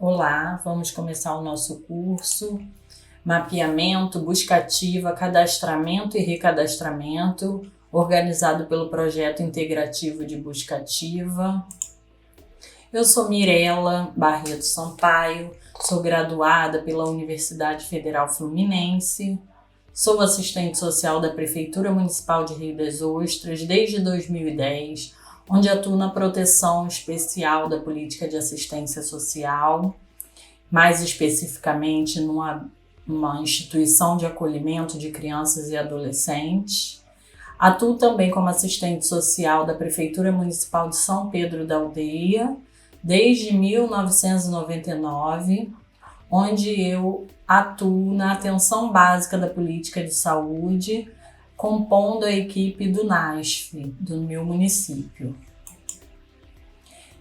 Olá, vamos começar o nosso curso Mapeamento, Busca Ativa, Cadastramento e Recadastramento, organizado pelo Projeto Integrativo de Busca Ativa. Eu sou Mirela Barreto Sampaio, sou graduada pela Universidade Federal Fluminense, sou assistente social da Prefeitura Municipal de Rio das Ostras desde 2010, onde atuo na proteção especial da política de assistência social, mais especificamente numa instituição de acolhimento de crianças e adolescentes. Atuo também como assistente social da Prefeitura Municipal de São Pedro da Aldeia desde 1999, onde eu atuo na atenção básica da política de saúde, compondo a equipe do NASF, do meu município.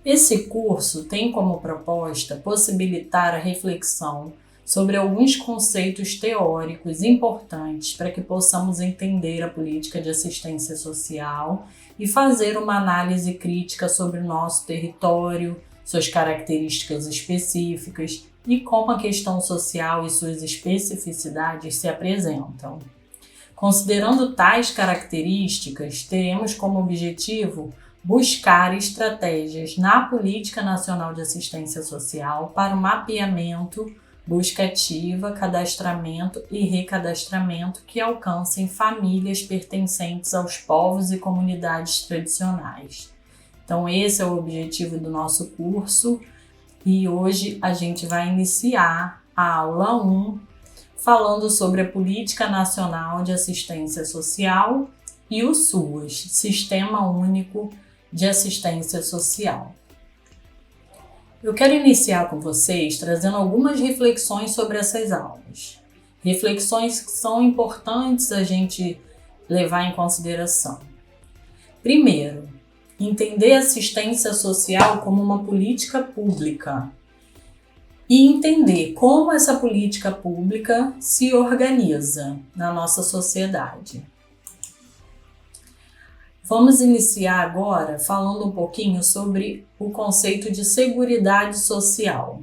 Esse curso tem como proposta possibilitar a reflexão sobre alguns conceitos teóricos importantes para que possamos entender a política de assistência social e fazer uma análise crítica sobre o nosso território, suas características específicas e como a questão social e suas especificidades se apresentam. Considerando tais características, teremos como objetivo buscar estratégias na Política Nacional de Assistência Social para o mapeamento, busca ativa, cadastramento e recadastramento que alcancem famílias pertencentes aos povos e comunidades tradicionais. Então, esse é o objetivo do nosso curso e hoje a gente vai iniciar a aula 1 falando sobre a Política Nacional de Assistência Social e o SUAS, Sistema Único de Assistência Social. Eu quero iniciar com vocês trazendo algumas reflexões sobre essas aulas. Reflexões que são importantes a gente levar em consideração. Primeiro, entender a assistência social como uma política pública e entender como essa política pública se organiza na nossa sociedade. Vamos iniciar agora falando um pouquinho sobre o conceito de seguridade social.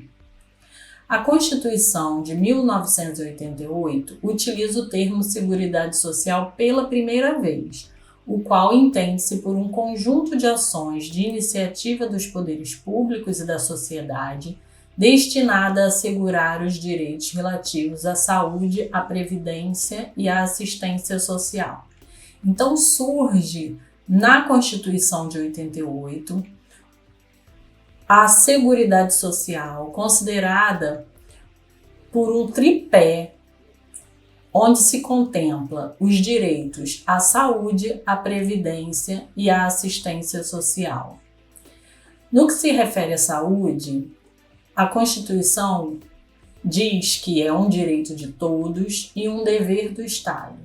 A Constituição de 1988 utiliza o termo seguridade social pela primeira vez, o qual entende-se por um conjunto de ações de iniciativa dos poderes públicos e da sociedade destinada a assegurar os direitos relativos à saúde, à previdência e à assistência social. Então surge na Constituição de 88 a Seguridade Social, considerada por um tripé onde se contempla os direitos à saúde, à previdência e à assistência social. No que se refere à saúde, a Constituição diz que é um direito de todos e um dever do Estado.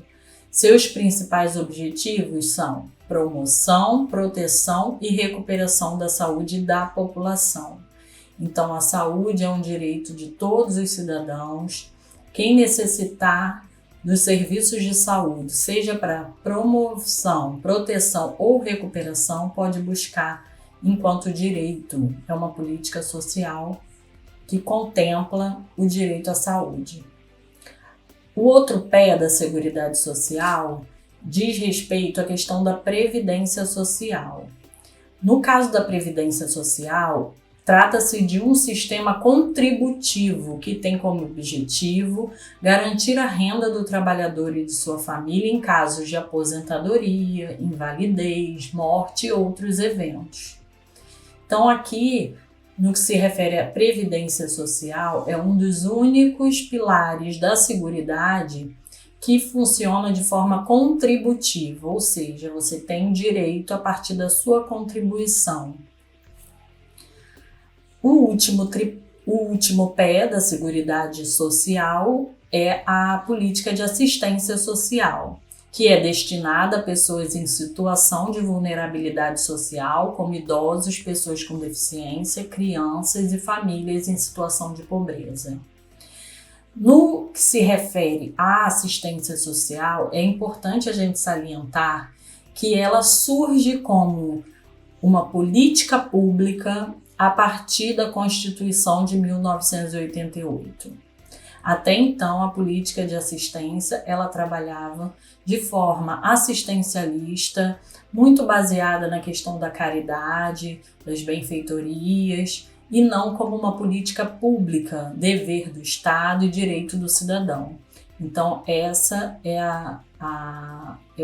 Seus principais objetivos são promoção, proteção e recuperação da saúde da população. Então, a saúde é um direito de todos os cidadãos. Quem necessitar dos serviços de saúde, seja para promoção, proteção ou recuperação, pode buscar enquanto direito. É uma política social que contempla o direito à saúde. O outro pé da Seguridade Social diz respeito à questão da Previdência Social. No caso da Previdência Social, trata-se de um sistema contributivo que tem como objetivo garantir a renda do trabalhador e de sua família em casos de aposentadoria, invalidez, morte e outros eventos. Então aqui, no que se refere à Previdência Social, é um dos únicos pilares da Seguridade que funciona de forma contributiva, ou seja, você tem direito a partir da sua contribuição. O último pé da Seguridade Social é a política de assistência social, que é destinada a pessoas em situação de vulnerabilidade social, como idosos, pessoas com deficiência, crianças e famílias em situação de pobreza. No que se refere à assistência social, é importante a gente salientar que ela surge como uma política pública a partir da Constituição de 1988. Até então, a política de assistência, ela trabalhava de forma assistencialista, muito baseada na questão da caridade, das benfeitorias, e não como uma política pública, dever do Estado e direito do cidadão. Então, essa é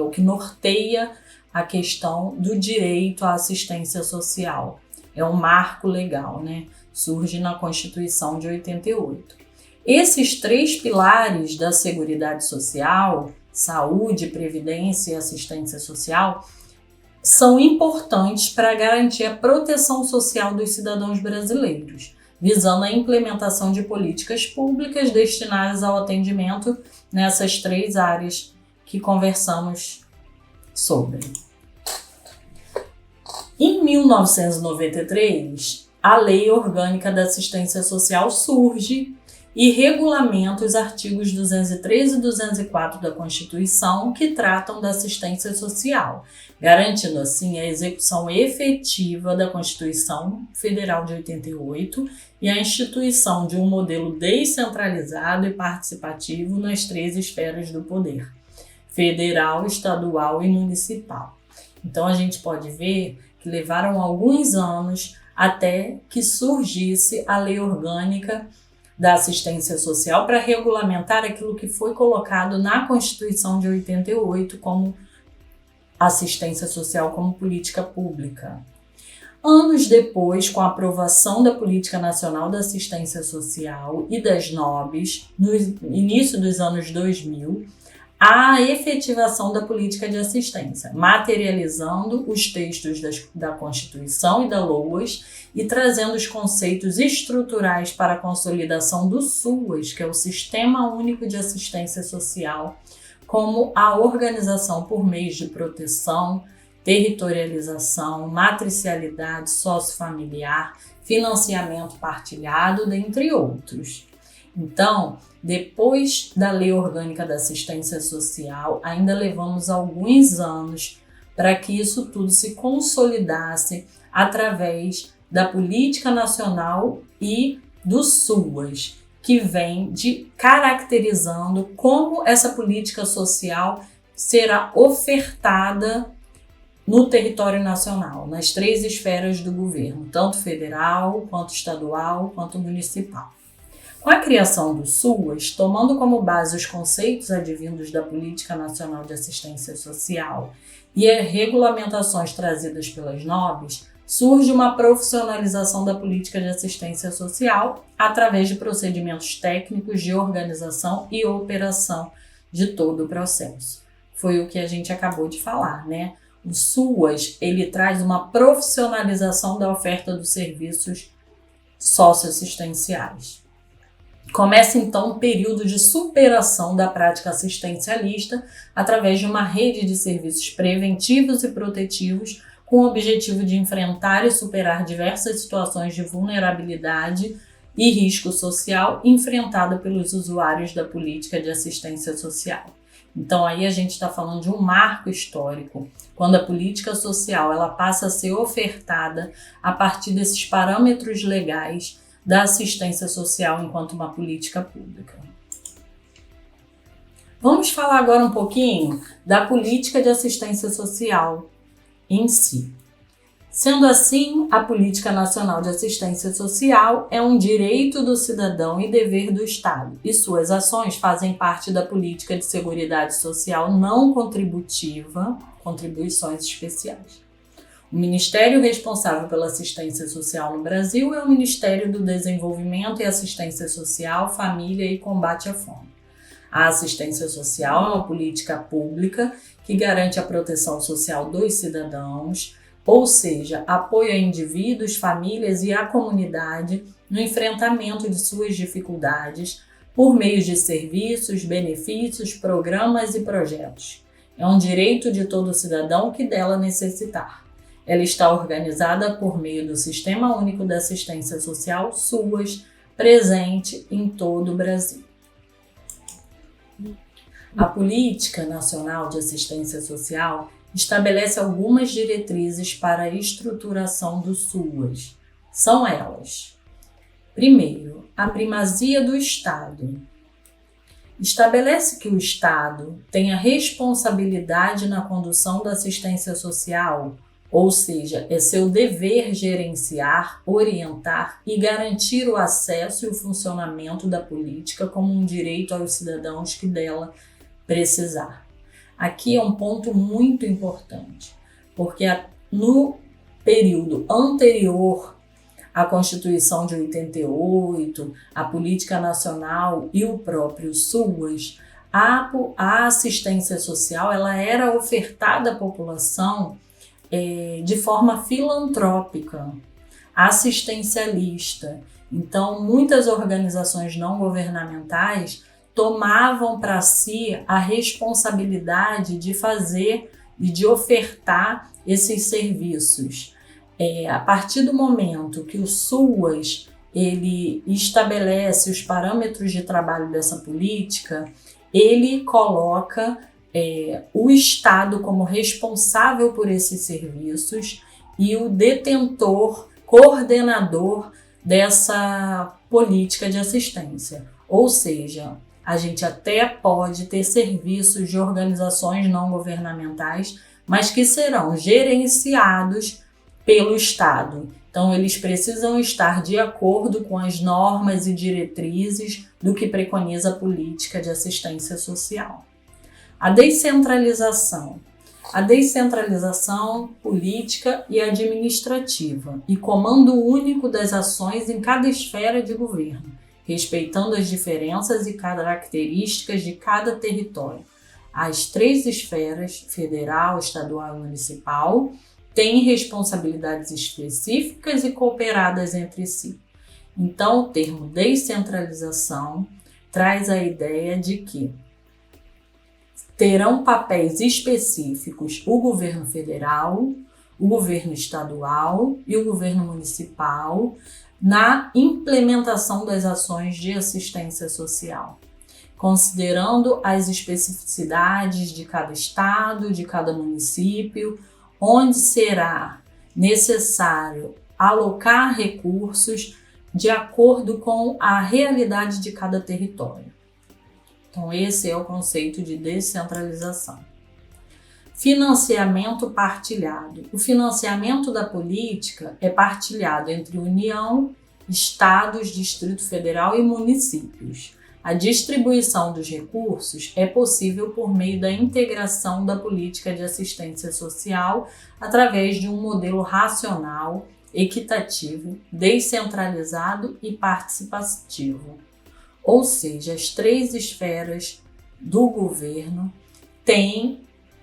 o que norteia a questão do direito à assistência social. É um marco legal, né? Surge na Constituição de 88. Esses 3 pilares da Seguridade Social, saúde, previdência e assistência social, são importantes para garantir a proteção social dos cidadãos brasileiros, visando a implementação de políticas públicas destinadas ao atendimento nessas 3 áreas que conversamos sobre. Em 1993, a Lei Orgânica da Assistência Social surge e regulamenta os artigos 203 e 204 da Constituição, que tratam da assistência social, garantindo assim a execução efetiva da Constituição Federal de 88 e a instituição de um modelo descentralizado e participativo nas 3 esferas do poder: federal, estadual e municipal. Então a gente pode ver que levaram alguns anos até que surgisse a Lei Orgânica da Assistência Social para regulamentar aquilo que foi colocado na Constituição de 88 como assistência social como política pública. Anos depois, com a aprovação da Política Nacional da Assistência Social e das NOBs, no início dos anos 2000, a efetivação da política de assistência, materializando os textos da Constituição e da LOAS e trazendo os conceitos estruturais para a consolidação do SUAS, que é o Sistema Único de Assistência Social, como a organização por meios de proteção, territorialização, matricialidade sociofamiliar, financiamento partilhado, dentre outros. Então, depois da Lei Orgânica da Assistência Social, ainda levamos alguns anos para que isso tudo se consolidasse através da Política Nacional e do SUAS, que vem caracterizando como essa política social será ofertada no território nacional, nas 3 esferas do governo, tanto federal, quanto estadual, quanto municipal. Com a criação do SUAS, tomando como base os conceitos advindos da Política Nacional de Assistência Social e as regulamentações trazidas pelas NOBs, surge uma profissionalização da política de assistência social através de procedimentos técnicos de organização e operação de todo o processo. Foi o que a gente acabou de falar, né? O SUAS, ele traz uma profissionalização da oferta dos serviços socioassistenciais. Começa então um período de superação da prática assistencialista através de uma rede de serviços preventivos e protetivos com o objetivo de enfrentar e superar diversas situações de vulnerabilidade e risco social enfrentada pelos usuários da política de assistência social. Então aí a gente está falando de um marco histórico, quando a política social ela passa a ser ofertada a partir desses parâmetros legais da assistência social enquanto uma política pública. Vamos falar agora um pouquinho da política de assistência social em si. Sendo assim, a Política Nacional de Assistência Social é um direito do cidadão e dever do Estado, e suas ações fazem parte da Política de Seguridade Social não contributiva, contribuições especiais. O ministério responsável pela assistência social no Brasil é o Ministério do Desenvolvimento e Assistência Social, Família e Combate à Fome. A assistência social é uma política pública que garante a proteção social dos cidadãos, ou seja, apoio a indivíduos, famílias e à comunidade no enfrentamento de suas dificuldades por meio de serviços, benefícios, programas e projetos. É um direito de todo cidadão que dela necessitar. Ela está organizada por meio do Sistema Único da Assistência Social, SUAS, presente em todo o Brasil. A Política Nacional de Assistência Social estabelece algumas diretrizes para a estruturação do SUAS, são elas: primeiro, a primazia do Estado. Estabelece que o Estado tem a responsabilidade na condução da assistência social, ou seja, é seu dever gerenciar, orientar e garantir o acesso e o funcionamento da política como um direito aos cidadãos que dela precisar. Aqui é um ponto muito importante, porque no período anterior à Constituição de 88, a Política Nacional e o próprio SUAS, a assistência social ela era ofertada à população de forma filantrópica, assistencialista. Então, muitas organizações não governamentais tomavam para si a responsabilidade de fazer e de ofertar esses serviços. A partir do momento que o SUAS ele estabelece os parâmetros de trabalho dessa política, ele coloca o Estado como responsável por esses serviços e o detentor, coordenador dessa política de assistência. Ou seja, a gente até pode ter serviços de organizações não governamentais, mas que serão gerenciados pelo Estado. Então, eles precisam estar de acordo com as normas e diretrizes do que preconiza a política de assistência social. A descentralização. A descentralização política e administrativa e comando único das ações em cada esfera de governo, respeitando as diferenças e características de cada território. As 3 esferas, federal, estadual e municipal, têm responsabilidades específicas e cooperadas entre si. Então, o termo descentralização traz a ideia de que terão papéis específicos o governo federal, o governo estadual e o governo municipal na implementação das ações de assistência social, considerando as especificidades de cada estado, de cada município, onde será necessário alocar recursos de acordo com a realidade de cada território. Então, esse é o conceito de descentralização. Financiamento partilhado. O financiamento da política é partilhado entre União, Estados, Distrito Federal e municípios. A distribuição dos recursos é possível por meio da integração da política de assistência social através de um modelo racional, equitativo, descentralizado e participativo. Ou seja, as 3 esferas do governo têm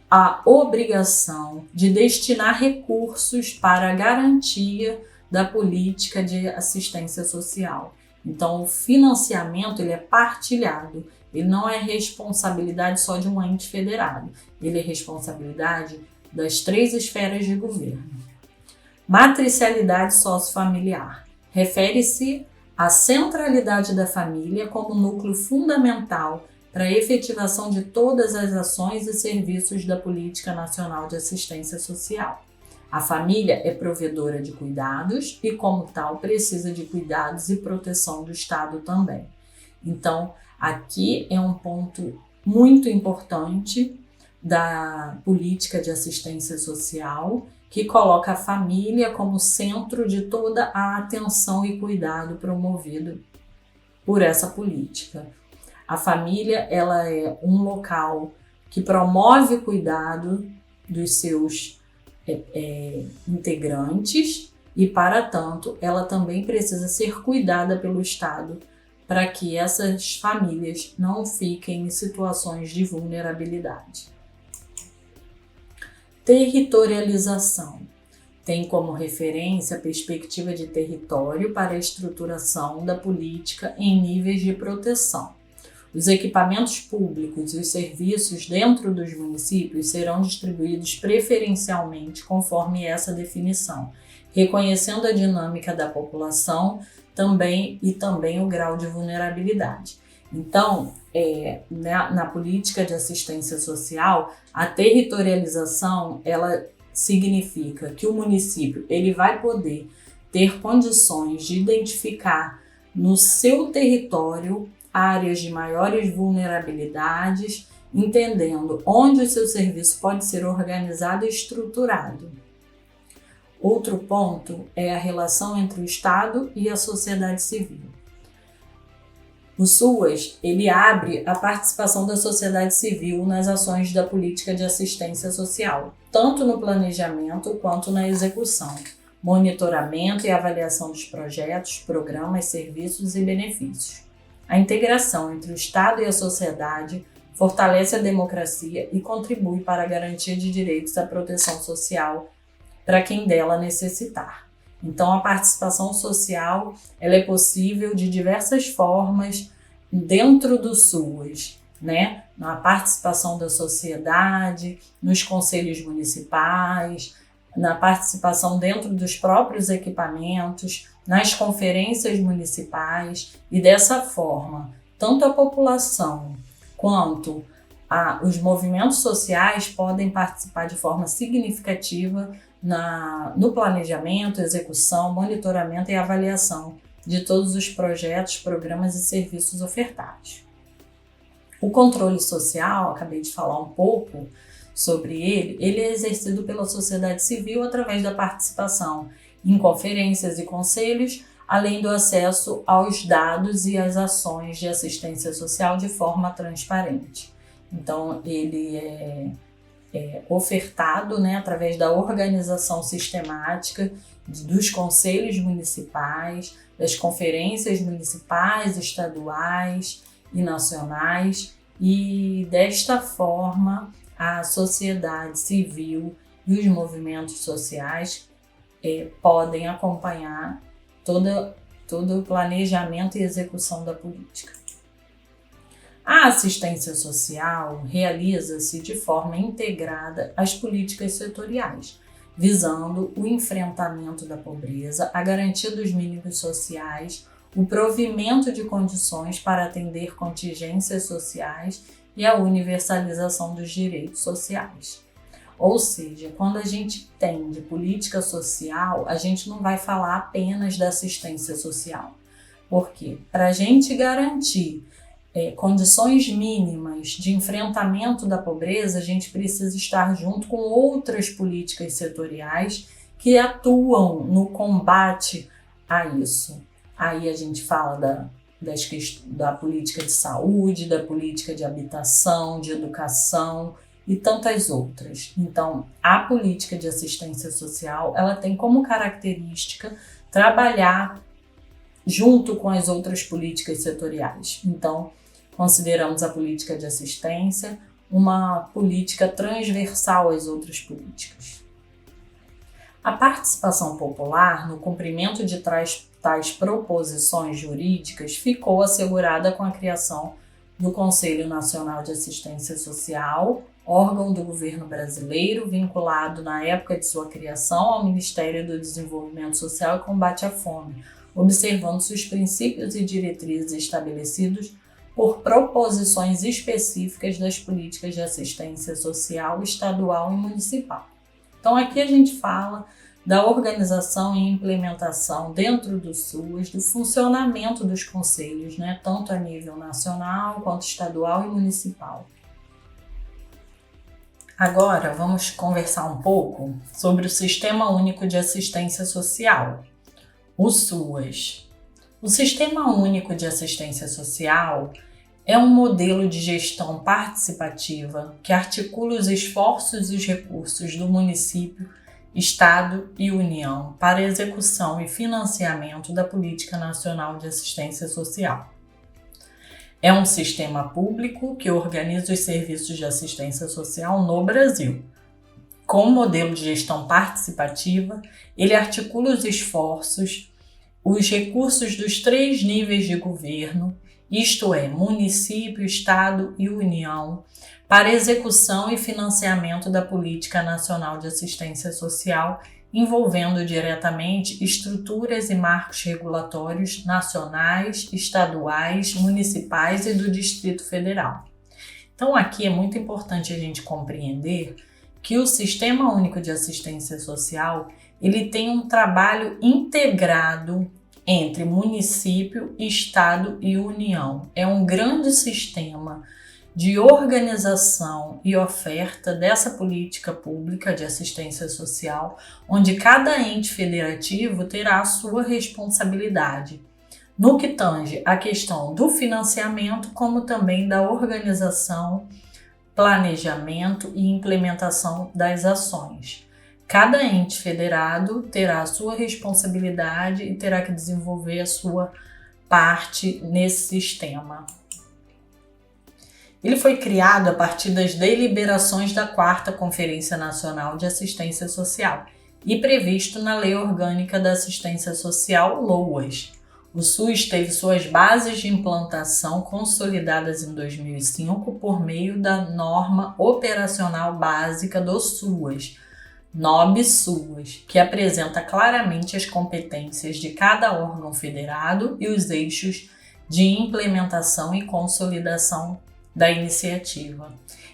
a obrigação de destinar recursos para a garantia da política de assistência social. Então, o financiamento ele é partilhado, ele não é responsabilidade só de um ente federado, ele é responsabilidade das 3 esferas de governo. Matricialidade sociofamiliar refere-se à centralidade da família como núcleo fundamental para a efetivação de todas as ações e serviços da Política Nacional de Assistência Social. A família é provedora de cuidados e, como tal, precisa de cuidados e proteção do Estado também. Então, aqui é um ponto muito importante da política de assistência social, que coloca a família como centro de toda a atenção e cuidado promovido por essa política. A família ela é um local que promove cuidado dos seus integrantes e, para tanto, ela também precisa ser cuidada pelo Estado para que essas famílias não fiquem em situações de vulnerabilidade. Territorialização. Tem como referência a perspectiva de território para a estruturação da política em níveis de proteção. Os equipamentos públicos e os serviços dentro dos municípios serão distribuídos preferencialmente conforme essa definição, reconhecendo a dinâmica da população também o grau de vulnerabilidade. Então, na política de assistência social, a territorialização ela significa que o município ele vai poder ter condições de identificar no seu território áreas de maiores vulnerabilidades, entendendo onde o seu serviço pode ser organizado e estruturado. Outro ponto é a relação entre o Estado e a sociedade civil. O SUAS, ele abre a participação da sociedade civil nas ações da política de assistência social, tanto no planejamento quanto na execução, monitoramento e avaliação dos projetos, programas, serviços e benefícios. A integração entre o Estado e a sociedade fortalece a democracia e contribui para a garantia de direitos à proteção social para quem dela necessitar. Então, a participação social ela é possível de diversas formas dentro do SUAS, né? Na participação da sociedade, nos conselhos municipais, na participação dentro dos próprios equipamentos, nas conferências municipais, e dessa forma, tanto a população quanto os movimentos sociais podem participar de forma significativa no planejamento, execução, monitoramento e avaliação de todos os projetos, programas e serviços ofertados. O controle social, acabei de falar um pouco sobre ele é exercido pela sociedade civil através da participação em conferências e conselhos, além do acesso aos dados e às ações de assistência social de forma transparente. Então, ele é ofertado, né, através da organização sistemática dos conselhos municipais, das conferências municipais, estaduais e nacionais, e desta forma a sociedade civil e os movimentos sociais podem acompanhar todo o planejamento e execução da política. A assistência social realiza-se de forma integrada às políticas setoriais, visando o enfrentamento da pobreza, a garantia dos mínimos sociais, o provimento de condições para atender contingências sociais e a universalização dos direitos sociais. Ou seja, quando a gente tem de política social, a gente não vai falar apenas da assistência social. Por quê? Para a gente garantir condições mínimas de enfrentamento da pobreza, a gente precisa estar junto com outras políticas setoriais que atuam no combate a isso. Aí a gente fala da política de saúde, da política de habitação, de educação e tantas outras. Então, a política de assistência social, ela tem como característica trabalhar junto com as outras políticas setoriais. Então, consideramos a política de assistência uma política transversal às outras políticas. A participação popular no cumprimento de tais proposições jurídicas ficou assegurada com a criação do Conselho Nacional de Assistência Social, órgão do governo brasileiro vinculado na época de sua criação ao Ministério do Desenvolvimento Social e Combate à Fome, observando-se os princípios e diretrizes estabelecidos por proposições específicas das políticas de assistência social estadual e municipal. Então aqui a gente fala da organização e implementação dentro do SUAS, do funcionamento dos conselhos, né, tanto a nível nacional quanto estadual e municipal. Agora vamos conversar um pouco sobre o Sistema Único de Assistência Social, o SUAS. O Sistema Único de Assistência Social é um modelo de gestão participativa que articula os esforços e os recursos do município, Estado e União para a execução e financiamento da Política Nacional de Assistência Social. É um sistema público que organiza os serviços de assistência social no Brasil. Com o modelo de gestão participativa, ele articula os esforços, os recursos dos 3 níveis de governo, isto é, município, Estado e União, para execução e financiamento da Política Nacional de Assistência Social, envolvendo diretamente estruturas e marcos regulatórios nacionais, estaduais, municipais e do Distrito Federal. Então, aqui é muito importante a gente compreender que o Sistema Único de Assistência Social ele tem um trabalho integrado entre município, estado e União. É um grande sistema de organização e oferta dessa política pública de assistência social, onde cada ente federativo terá a sua responsabilidade, no que tange a questão do financiamento, como também da organização, planejamento e implementação das ações. Cada ente federado terá a sua responsabilidade e terá que desenvolver a sua parte nesse sistema. Ele foi criado a partir das deliberações da 4ª Conferência Nacional de Assistência Social e previsto na Lei Orgânica da Assistência Social, LOAS. O SUS teve suas bases de implantação consolidadas em 2005 por meio da Norma Operacional Básica do SUAS, NOB-SUAS, que apresenta claramente as competências de cada órgão federado e os eixos de implementação e consolidação da iniciativa.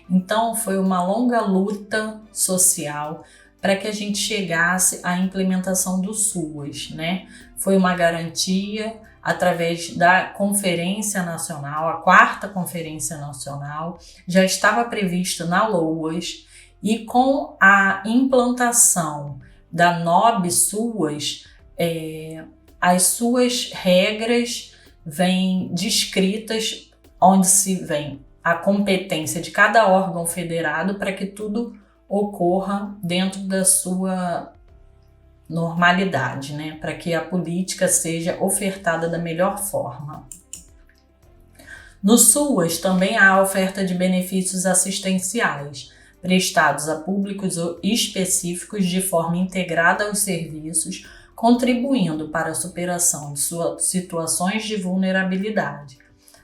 Então, foi uma longa luta social para que a gente chegasse à implementação do SUAS, né? Foi uma garantia através da Conferência Nacional, a 4ª Conferência Nacional, já estava prevista na LOAS, e com a implantação da NOB-SUAS, as suas regras vêm descritas, onde se vem a competência de cada órgão federado para que tudo ocorra dentro da sua normalidade, né? Para que a política seja ofertada da melhor forma. No SUAS também há a oferta de benefícios assistenciais, prestados a públicos específicos de forma integrada aos serviços, contribuindo para a superação de suas situações de vulnerabilidade.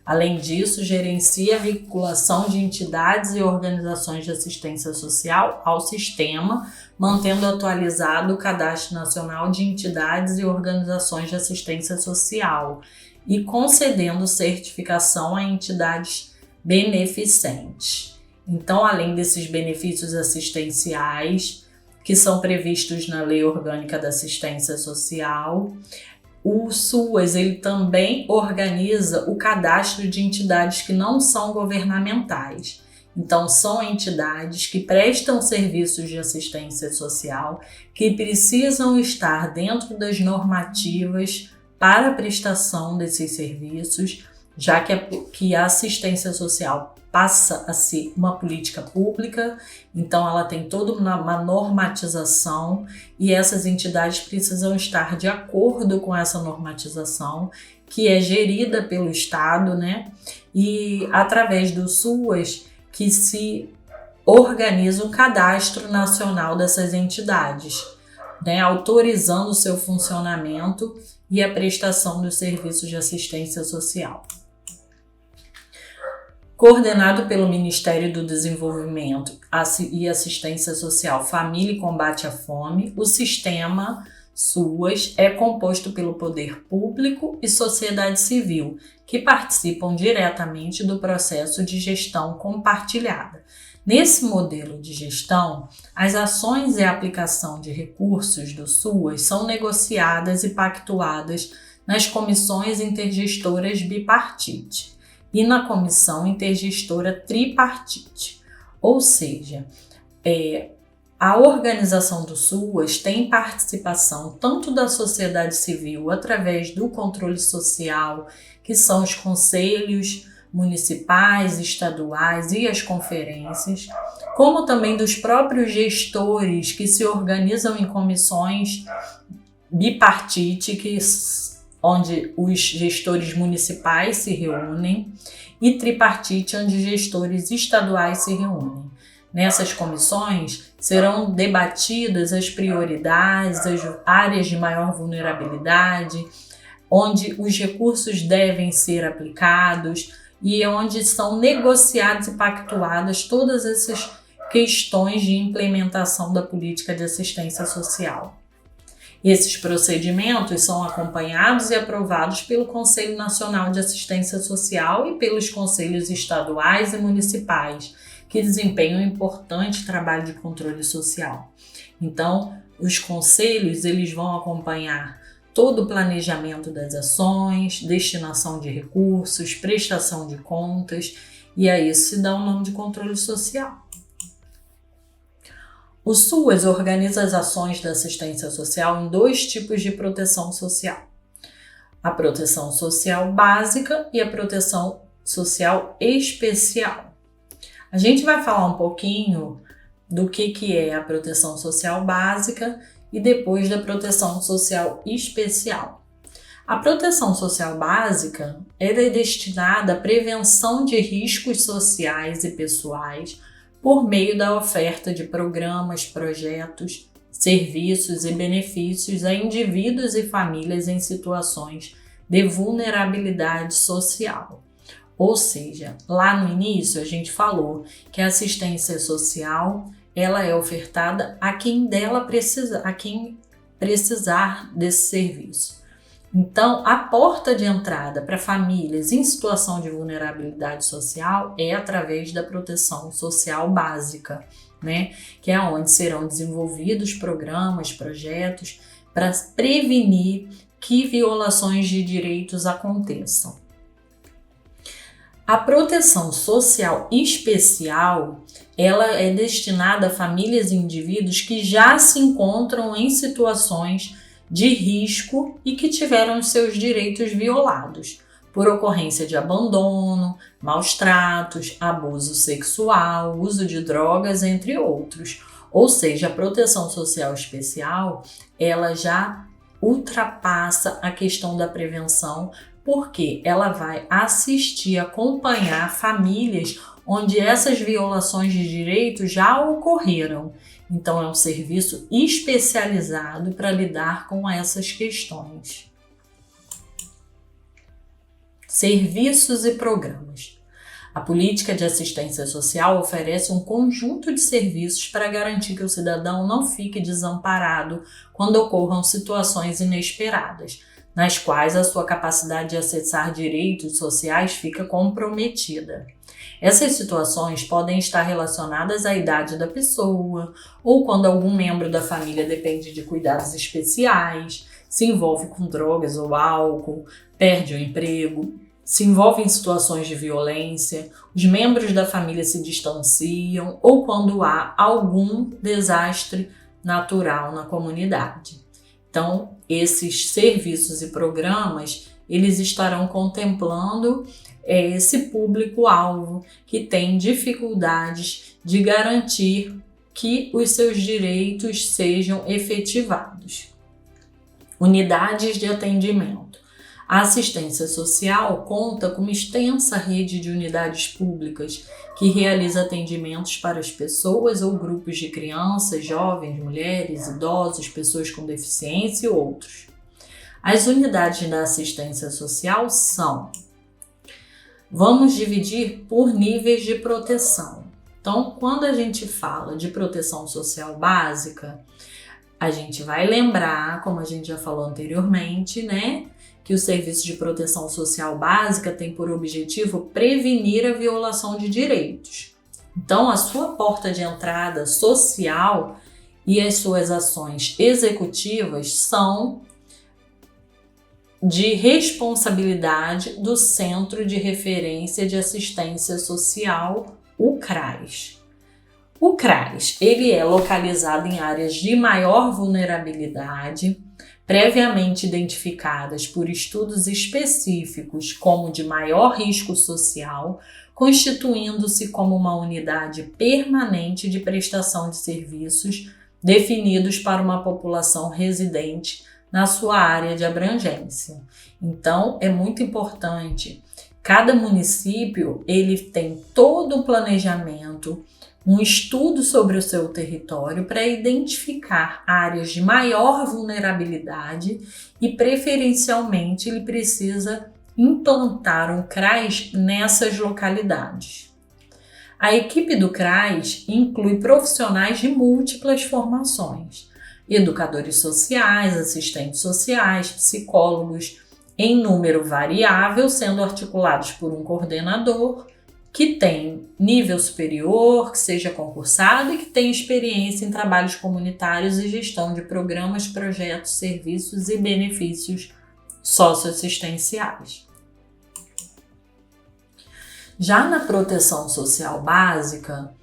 Além disso, gerencia a vinculação de entidades e organizações de assistência social ao sistema, mantendo atualizado o Cadastro Nacional de Entidades e Organizações de Assistência Social e concedendo certificação a entidades beneficentes. Então, além desses benefícios assistenciais, que são previstos na Lei Orgânica da Assistência Social, o SUAS ele também organiza o cadastro de entidades que não são governamentais. Então, são entidades que prestam serviços de assistência social, que precisam estar dentro das normativas para a prestação desses serviços, já que a assistência social passa a ser uma política pública, então ela tem toda uma normatização e essas entidades precisam estar de acordo com essa normatização, que é gerida pelo Estado, né? E através do SUAS que se organiza um cadastro nacional dessas entidades, né? Autorizando o seu funcionamento e a prestação dos serviços de assistência social. Coordenado pelo Ministério do Desenvolvimento e Assistência Social, Família e Combate à Fome, o sistema SUAS é composto pelo poder público e sociedade civil, que participam diretamente do processo de gestão compartilhada. Nesse modelo de gestão, as ações e a aplicação de recursos do SUAS são negociadas e pactuadas nas comissões intergestoras bipartite e na comissão intergestora tripartite, ou seja, a organização do SUAS tem participação tanto da sociedade civil através do controle social, que são os conselhos municipais, estaduais e as conferências, como também dos próprios gestores que se organizam em comissões bipartite, onde os gestores municipais se reúnem, e tripartite, onde gestores estaduais se reúnem. Nessas comissões serão debatidas as prioridades, as áreas de maior vulnerabilidade, onde os recursos devem ser aplicados e onde são negociadas e pactuadas todas essas questões de implementação da política de assistência social. Esses procedimentos são acompanhados e aprovados pelo Conselho Nacional de Assistência Social e pelos conselhos estaduais e municipais, que desempenham um importante trabalho de controle social. Então, os conselhos eles vão acompanhar todo o planejamento das ações, destinação de recursos, prestação de contas, e a isso se dá o nome de controle social. O SUAS organiza as ações da assistência social em 2 tipos de proteção social: a proteção social básica e a proteção social especial. A gente vai falar um pouquinho do que é a proteção social básica e depois da proteção social especial. A proteção social básica é destinada à prevenção de riscos sociais e pessoais por meio da oferta de programas, projetos, serviços e benefícios a indivíduos e famílias em situações de vulnerabilidade social. Ou seja, lá no início a gente falou que a assistência social ela é ofertada a quem dela precisa, a quem precisar desse serviço. Então, a porta de entrada para famílias em situação de vulnerabilidade social é através da proteção social básica, né? Que é onde serão desenvolvidos programas, projetos para prevenir que violações de direitos aconteçam. A proteção social especial, ela é destinada a famílias e indivíduos que já se encontram em situações de risco e que tiveram seus direitos violados por ocorrência de abandono, maus tratos, abuso sexual, uso de drogas, entre outros. Ou seja, a proteção social especial, ela já ultrapassa a questão da prevenção, porque ela vai assistir, acompanhar famílias onde essas violações de direitos já ocorreram. Então, é um serviço especializado para lidar com essas questões. Serviços e programas. A política de assistência social oferece um conjunto de serviços para garantir que o cidadão não fique desamparado quando ocorram situações inesperadas, nas quais a sua capacidade de acessar direitos sociais fica comprometida. Essas situações podem estar relacionadas à idade da pessoa, ou quando algum membro da família depende de cuidados especiais, se envolve com drogas ou álcool, perde o emprego, se envolve em situações de violência, os membros da família se distanciam ou quando há algum desastre natural na comunidade. Então, esses serviços e programas, eles estarão contemplando esse público-alvo que tem dificuldades de garantir que os seus direitos sejam efetivados. Unidades de atendimento. A assistência social conta com uma extensa rede de unidades públicas que realiza atendimentos para as pessoas ou grupos de crianças, jovens, mulheres, idosos, pessoas com deficiência e outros. As unidades da assistência social são: vamos dividir por níveis de proteção. Então, quando a gente fala de proteção social básica, a gente vai lembrar, como a gente já falou anteriormente, né, que o serviço de proteção social básica tem por objetivo prevenir a violação de direitos. Então, a sua porta de entrada social e as suas ações executivas são de responsabilidade do Centro de Referência de Assistência Social, o CRAS. O CRAS, ele é localizado em áreas de maior vulnerabilidade, previamente identificadas por estudos específicos como de maior risco social, constituindo-se como uma unidade permanente de prestação de serviços definidos para uma população residente na sua área de abrangência. Então, é muito importante. Cada município, ele tem todo o planejamento, um estudo sobre o seu território para identificar áreas de maior vulnerabilidade e, preferencialmente, ele precisa implantar um CRAS nessas localidades. A equipe do CRAS inclui profissionais de múltiplas formações, educadores sociais, assistentes sociais, psicólogos, em número variável, sendo articulados por um coordenador que tem nível superior, que seja concursado e que tenha experiência em trabalhos comunitários e gestão de programas, projetos, serviços e benefícios socioassistenciais. Já na proteção social básica,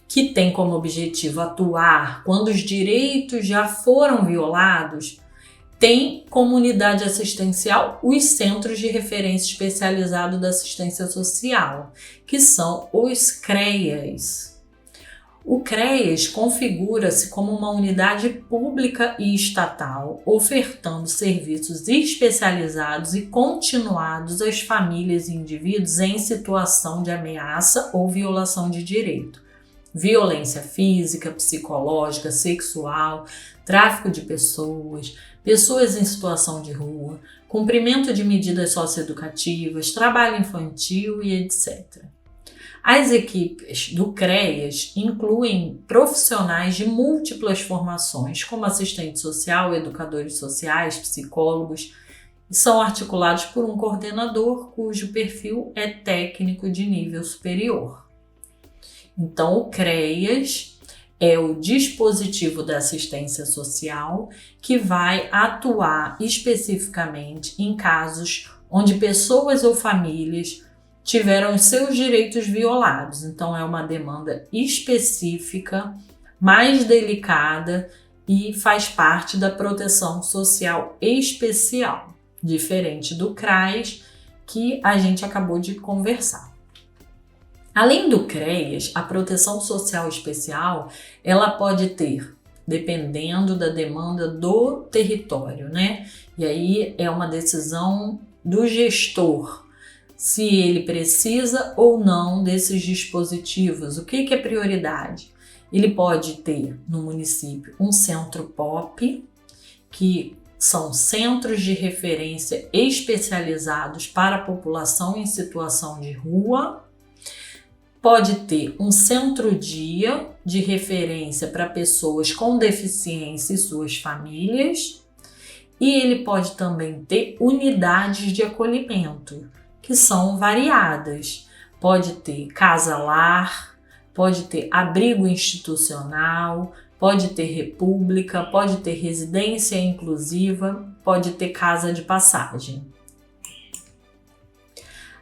que tem como objetivo atuar quando os direitos já foram violados, tem como unidade assistencial os Centros de Referência Especializado da Assistência Social, que são os CREAS. O CREAS configura-se como uma unidade pública e estatal, ofertando serviços especializados e continuados às famílias e indivíduos em situação de ameaça ou violação de direito. Violência física, psicológica, sexual, tráfico de pessoas, pessoas em situação de rua, cumprimento de medidas socioeducativas, trabalho infantil e etc. As equipes do CREAS incluem profissionais de múltiplas formações, como assistente social, educadores sociais, psicólogos, e são articulados por um coordenador cujo perfil é técnico de nível superior. Então, o CREAS é o dispositivo da assistência social que vai atuar especificamente em casos onde pessoas ou famílias tiveram os seus direitos violados. Então, é uma demanda específica, mais delicada e faz parte da proteção social especial, diferente do CRAS que a gente acabou de conversar. Além do CREAS, a proteção social especial, ela pode ter, dependendo da demanda do território, né? E aí é uma decisão do gestor, se ele precisa ou não desses dispositivos, o que é prioridade. Ele pode ter no município um centro POP, que são centros de referência especializados para a população em situação de rua. Pode ter um centro-dia de referência para pessoas com deficiência e suas famílias. E ele pode também ter unidades de acolhimento, que são variadas. Pode ter casa-lar, pode ter abrigo institucional, pode ter república, pode ter residência inclusiva, pode ter casa de passagem.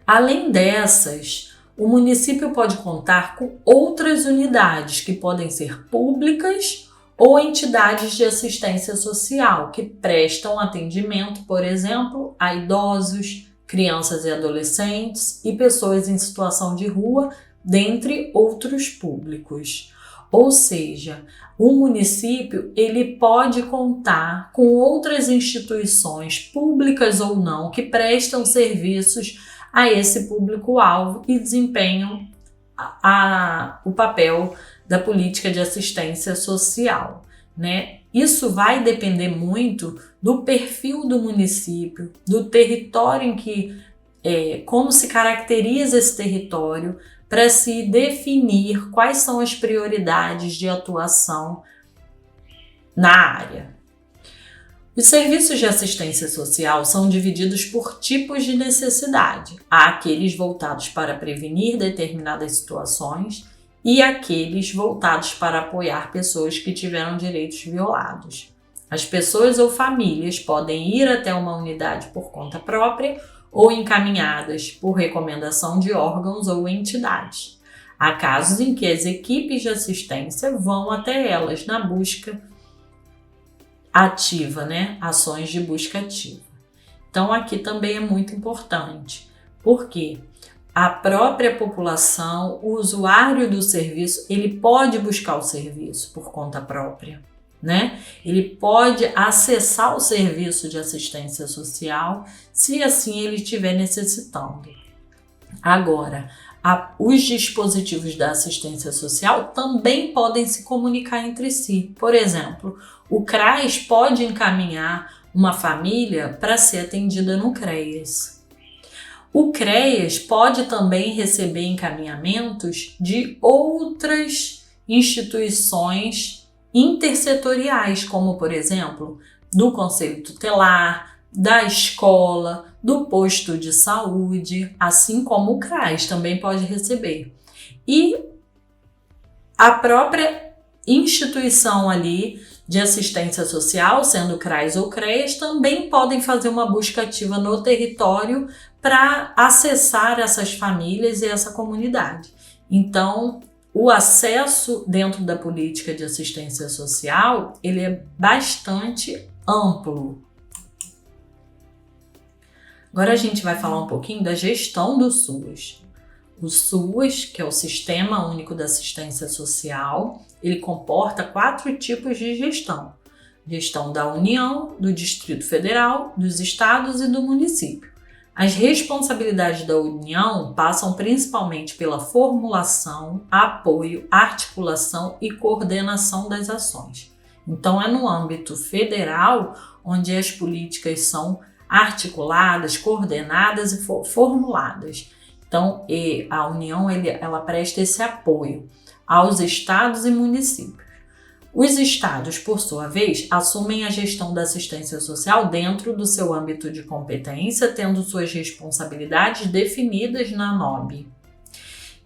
Além dessas, o município pode contar com outras unidades que podem ser públicas ou entidades de assistência social que prestam atendimento, por exemplo, a idosos, crianças e adolescentes e pessoas em situação de rua, dentre outros públicos. Ou seja, o município ele pode contar com outras instituições, públicas ou não, que prestam serviços a esse público-alvo e desempenham o papel da política de assistência social, né? Isso vai depender muito do perfil do município, do território em que, como se caracteriza esse território, para se definir quais são as prioridades de atuação na área. Os serviços de assistência social são divididos por tipos de necessidade. Há aqueles voltados para prevenir determinadas situações e aqueles voltados para apoiar pessoas que tiveram direitos violados. As pessoas ou famílias podem ir até uma unidade por conta própria ou encaminhadas por recomendação de órgãos ou entidades. Há casos em que as equipes de assistência vão até elas na busca ativa, né? Ações de busca ativa. Então aqui também é muito importante, porque a própria população, o usuário do serviço, ele pode buscar o serviço por conta própria, né? Ele pode acessar o serviço de assistência social se assim ele estiver necessitando. Agora, os dispositivos da assistência social também podem se comunicar entre si. Por exemplo, o CRAS pode encaminhar uma família para ser atendida no CREAS. O CREAS pode também receber encaminhamentos de outras instituições intersetoriais, como, por exemplo, do Conselho Tutelar, da escola, do posto de saúde, assim como o CRAS também pode receber. E a própria instituição ali de assistência social, sendo CRAS ou CREAS, também podem fazer uma busca ativa no território para acessar essas famílias e essa comunidade. Então, o acesso dentro da política de assistência social, ele é bastante amplo. Agora a gente vai falar um pouquinho da gestão do SUAS. O SUAS, que é o Sistema Único da Assistência Social, ele comporta 4 tipos de gestão. Gestão da União, do Distrito Federal, dos estados e do município. As responsabilidades da União passam principalmente pela formulação, apoio, articulação e coordenação das ações. Então, é no âmbito federal onde as políticas são articuladas, coordenadas e formuladas. Então, a União ela presta esse apoio aos estados e municípios. Os estados, por sua vez, assumem a gestão da assistência social dentro do seu âmbito de competência, tendo suas responsabilidades definidas na NOB.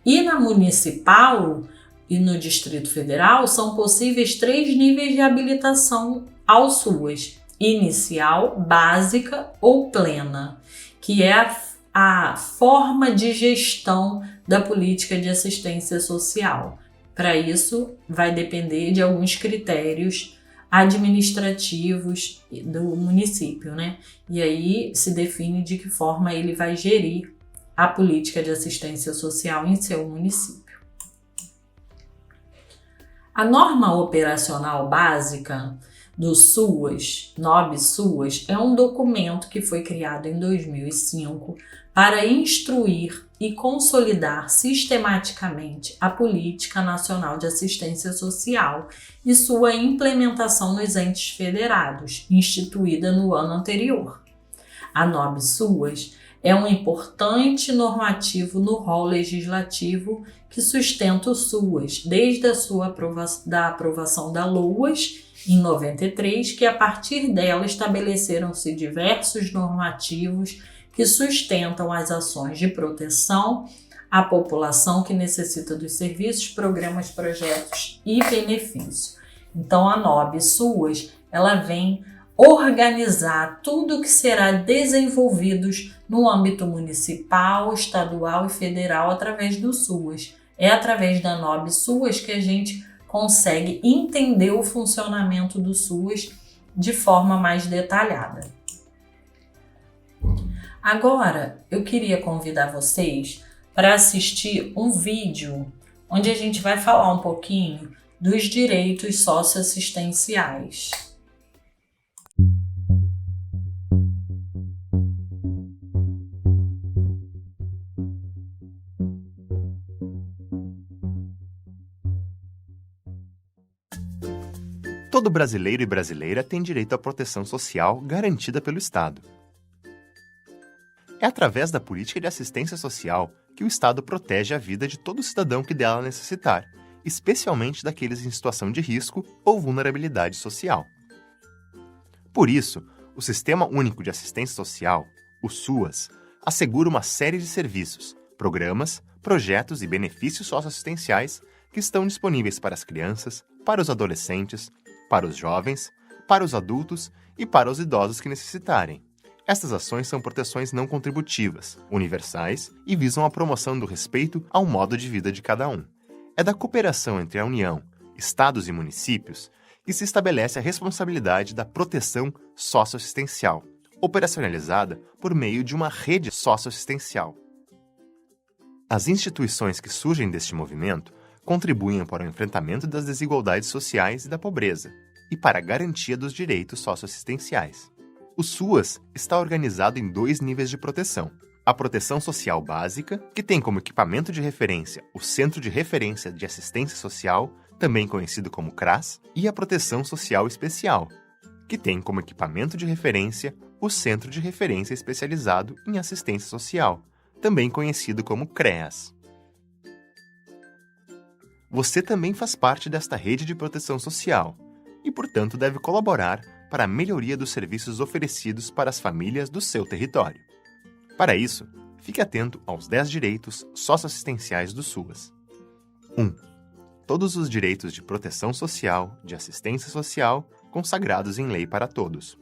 E na municipal e no Distrito Federal são possíveis 3 níveis de habilitação ao SUAS: inicial, básica ou plena, que é a forma de gestão da política de assistência social. Para isso, vai depender de alguns critérios administrativos do município, né? E aí se define de que forma ele vai gerir a política de assistência social em seu município. A norma operacional básica do SUAS, NOB-SUAS, é um documento que foi criado em 2005 para instruir e consolidar sistematicamente a Política Nacional de Assistência Social e sua implementação nos entes federados, instituída no ano anterior. A NOB-SUAS é um importante normativo no rol legislativo que sustenta o SUAS, desde a sua aprovação da LOAS, em 93, que a partir dela estabeleceram-se diversos normativos que sustentam as ações de proteção à população que necessita dos serviços, programas, projetos e benefícios. Então, a NOB-SUAS, ela vem organizar tudo que será desenvolvido no âmbito municipal, estadual e federal através do SUAS. É através da NOB-SUAS que a gente consegue entender o funcionamento do SUAS de forma mais detalhada. Agora, eu queria convidar vocês para assistir um vídeo onde a gente vai falar um pouquinho dos direitos socioassistenciais. Todo brasileiro e brasileira tem direito à proteção social garantida pelo Estado. É através da política de assistência social que o Estado protege a vida de todo cidadão que dela necessitar, especialmente daqueles em situação de risco ou vulnerabilidade social. Por isso, o Sistema Único de Assistência Social, o SUAS, assegura uma série de serviços, programas, projetos e benefícios socioassistenciais que estão disponíveis para as crianças, para os adolescentes, para os jovens, para os adultos e para os idosos que necessitarem. Estas ações são proteções não contributivas, universais e visam a promoção do respeito ao modo de vida de cada um. É da cooperação entre a União, estados e municípios que se estabelece a responsabilidade da proteção socioassistencial, operacionalizada por meio de uma rede socioassistencial. As instituições que surgem deste movimento contribuem para o enfrentamento das desigualdades sociais e da pobreza e para a garantia dos direitos socioassistenciais. O SUAS está organizado em 2 níveis de proteção. A proteção social básica, que tem como equipamento de referência o Centro de Referência de Assistência Social, também conhecido como CRAS, e a proteção social especial, que tem como equipamento de referência o Centro de Referência Especializado em Assistência Social, também conhecido como CREAS. Você também faz parte desta rede de proteção social e, portanto, deve colaborar para a melhoria dos serviços oferecidos para as famílias do seu território. Para isso, fique atento aos 10 direitos socioassistenciais do SUAS. 1. Todos os direitos de proteção social, de assistência social, consagrados em lei para todos.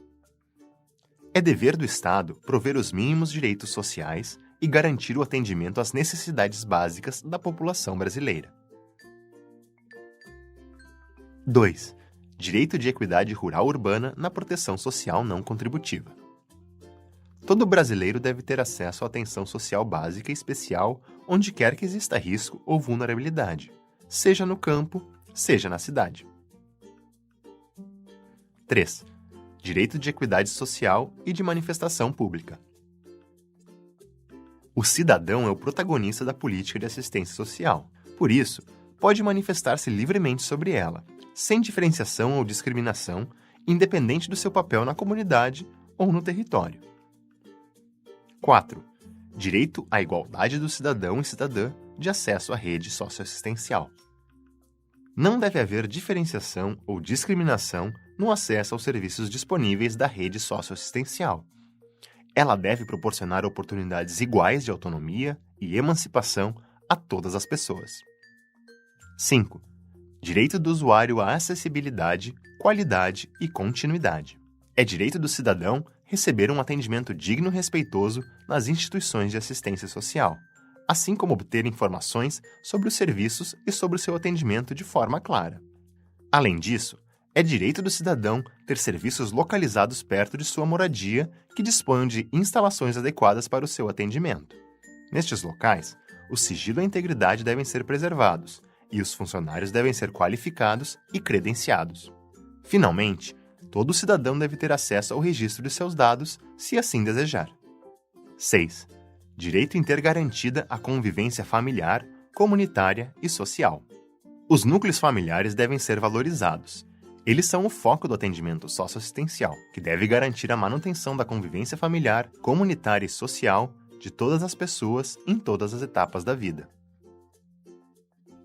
É dever do Estado prover os mínimos direitos sociais e garantir o atendimento às necessidades básicas da população brasileira. 2. Direito de equidade rural-urbana na proteção social não contributiva. Todo brasileiro deve ter acesso à atenção social básica e especial onde quer que exista risco ou vulnerabilidade, seja no campo, seja na cidade. 3. Direito de equidade social e de manifestação pública. O cidadão é o protagonista da política de assistência social. Por isso, pode manifestar-se livremente sobre ela, sem diferenciação ou discriminação, independente do seu papel na comunidade ou no território. 4. Direito à igualdade do cidadão e cidadã de acesso à rede socioassistencial. Não deve haver diferenciação ou discriminação no acesso aos serviços disponíveis da rede socioassistencial. Ela deve proporcionar oportunidades iguais de autonomia e emancipação a todas as pessoas. 5. Direito do usuário à acessibilidade, qualidade e continuidade. É direito do cidadão receber um atendimento digno e respeitoso nas instituições de assistência social, assim como obter informações sobre os serviços e sobre o seu atendimento de forma clara. Além disso, é direito do cidadão ter serviços localizados perto de sua moradia que disponham de instalações adequadas para o seu atendimento. Nestes locais, o sigilo e a integridade devem ser preservados e os funcionários devem ser qualificados e credenciados. Finalmente, todo cidadão deve ter acesso ao registro de seus dados, se assim desejar. 6. Direito em ter garantida a convivência familiar, comunitária e social. Os núcleos familiares devem ser valorizados. Eles são o foco do atendimento socioassistencial, que deve garantir a manutenção da convivência familiar, comunitária e social de todas as pessoas em todas as etapas da vida.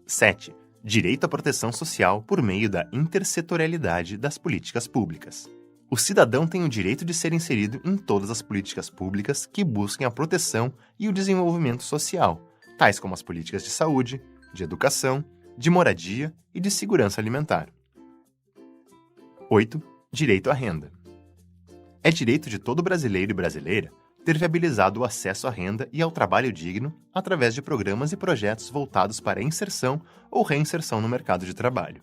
7. Direito à proteção social por meio da intersetorialidade das políticas públicas. O cidadão tem o direito de ser inserido em todas as políticas públicas que busquem a proteção e o desenvolvimento social, tais como as políticas de saúde, de educação, de moradia e de segurança alimentar. 8. Direito à renda. É direito de todo brasileiro e brasileira ter viabilizado o acesso à renda e ao trabalho digno através de programas e projetos voltados para a inserção ou reinserção no mercado de trabalho.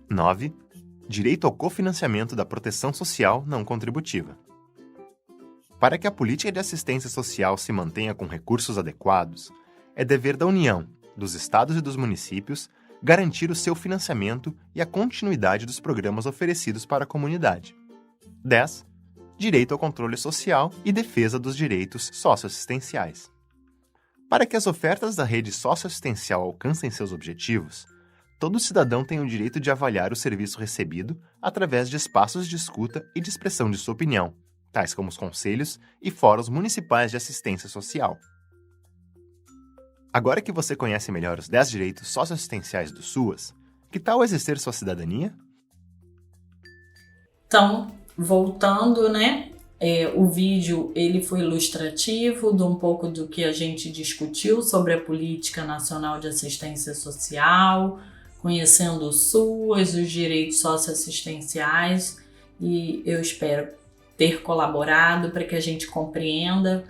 9. Direito ao cofinanciamento da proteção social não contributiva. Para que a política de assistência social se mantenha com recursos adequados, é dever da União, dos estados e dos municípios garantir o seu financiamento e a continuidade dos programas oferecidos para a comunidade. 10. Direito ao controle social e defesa dos direitos socioassistenciais. Para que as ofertas da rede socioassistencial alcancem seus objetivos, todo cidadão tem o direito de avaliar o serviço recebido através de espaços de escuta e de expressão de sua opinião, tais como os conselhos e fóruns municipais de assistência social. Agora que você conhece melhor os 10 direitos socioassistenciais do SUAS, que tal exercer sua cidadania? Então, voltando, o vídeo ele foi ilustrativo de um pouco do que a gente discutiu sobre a Política Nacional de Assistência Social, conhecendo o SUAS, os direitos socioassistenciais, e eu espero ter colaborado para que a gente compreenda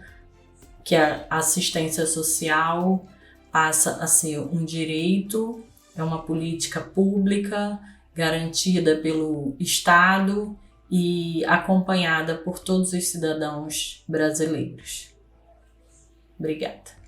que a assistência social passa a ser um direito, é uma política pública garantida pelo Estado e acompanhada por todos os cidadãos brasileiros. Obrigada.